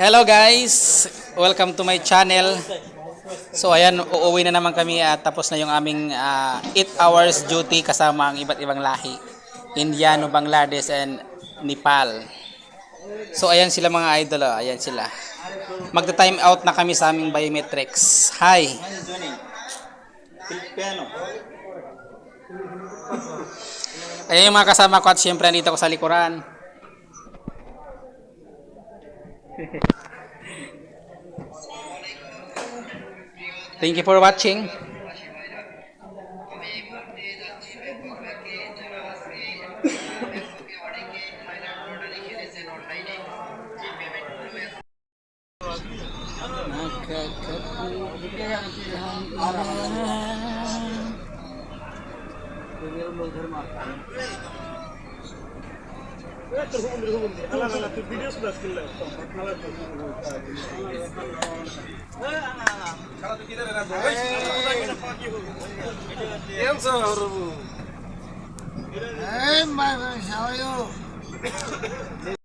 Hello guys! Welcome to my channel. So ayan, uuwi na naman kami at tapos na yung aming 8 hours duty kasama ang iba't ibang lahi. Indiano, Bangladesh and Nepal. So ayan sila mga idol, ayan sila. Magta-time out na kami sa aming biometrics. Hi! Ayan yung mga kasama ko at syempre nandito ko sa likuran. Thank you for watching. Hey, my friend, how are you?